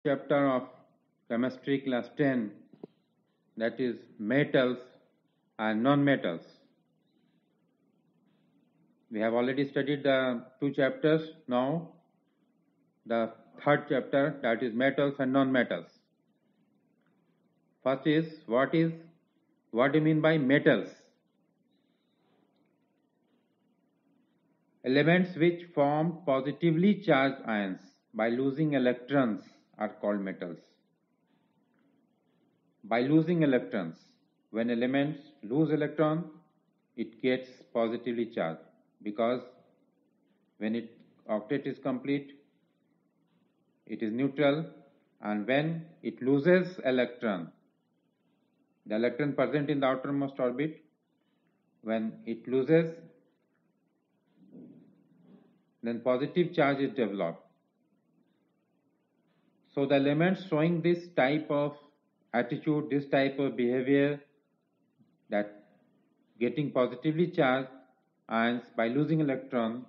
Chapter of chemistry class 10, that is metals and non-metals. We have already studied the two chapters. Now the third chapter, that is metals and non-metals. First is what do you mean by metals? Elements which form positively charged ions by losing electrons are called metals. By losing electrons, when elements lose electron, it gets positively charged, because when its octet is complete, it is neutral, and when it loses electron, the electron present in the outermost orbit, when it loses, then positive charge is developed. So the elements showing this type of attitude, this type of behavior, that getting positively charged ions by losing electron,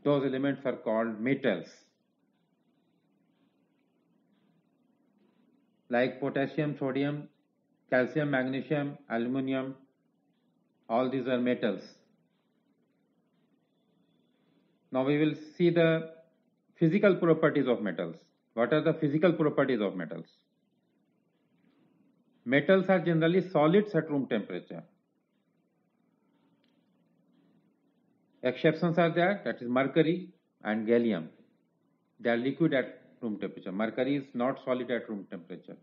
those elements are called metals. Like potassium, sodium, calcium, magnesium, aluminum, all these are metals. Now we will see the physical properties of metals. What are the physical properties of metals? Metals are generally solids at room temperature. Exceptions are there, that is mercury and gallium. They are liquid at room temperature. Mercury is not solid at room temperature.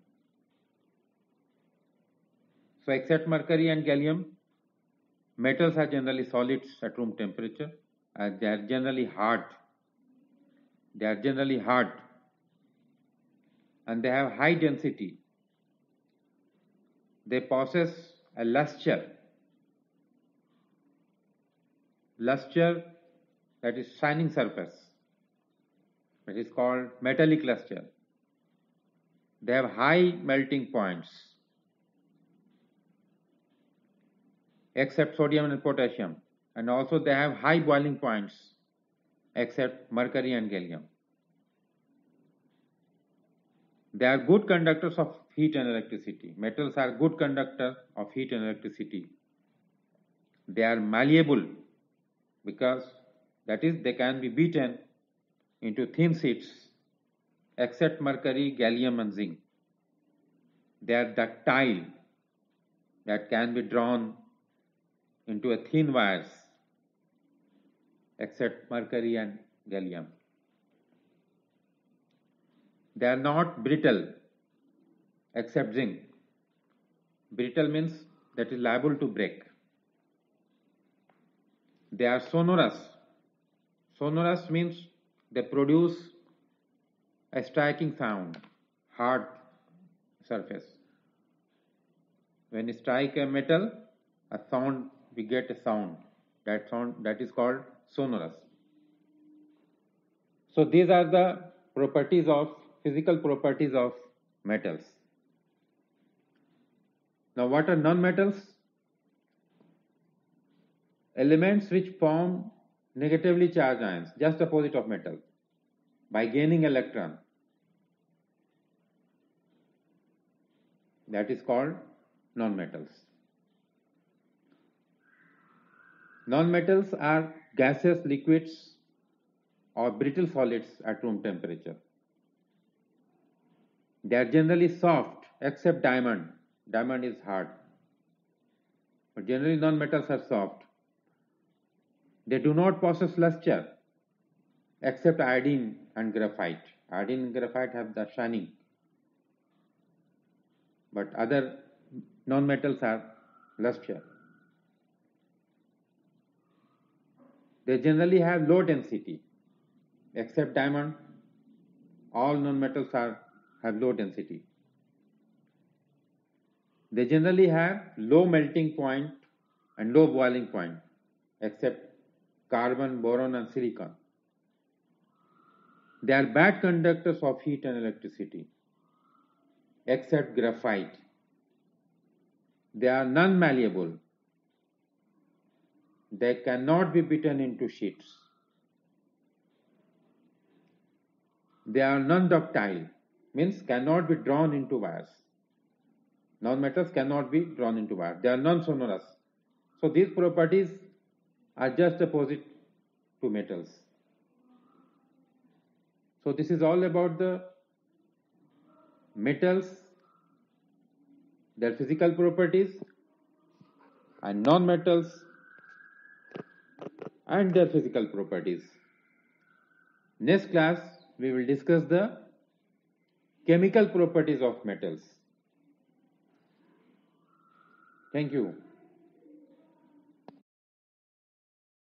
So except mercury and gallium, metals are generally solids at room temperature, and they are generally hard. And they have high density. They possess a luster, that is shining surface. It is called metallic luster. They have high melting points, except sodium and potassium, and also they have high boiling points, except mercury and gallium. They are good conductors of heat and electricity. Metals are good conductors of heat and electricity. They are malleable, because that is, they can be beaten into thin sheets, except mercury, gallium and zinc. They are ductile, that can be drawn into a thin wires, except mercury and gallium. They are not brittle, except zinc. Brittle means that is liable to break. They are sonorous. Sonorous means they produce a striking sound, hard surface. When you strike a metal, we get a sound. That is called sonorous. So these are the physical properties of metals. Now what are non-metals? Elements which form negatively charged ions, just opposite of metal, by gaining electron. That is called non-metals. Non-metals are gaseous, liquids, or brittle solids at room temperature. They are generally soft, except diamond. Diamond is hard. But generally non-metals are soft. They do not possess luster, except iodine and graphite. Iodine and graphite have the shining. But other non-metals are luster. They generally have low density, except diamond. All non-metals have low density. They generally have low melting point and low boiling point, except carbon, boron and silicon. They are bad conductors of heat and electricity, except graphite. They are non-malleable. They cannot be beaten into sheets. They are non-ductile. means cannot be drawn into wires. Non-metals cannot be drawn into wires. They are non-sonorous. So these properties are just opposite to metals. So this is all about the metals, their physical properties, and non-metals and their physical properties. Next class we will discuss the chemical properties of metals. Thank you.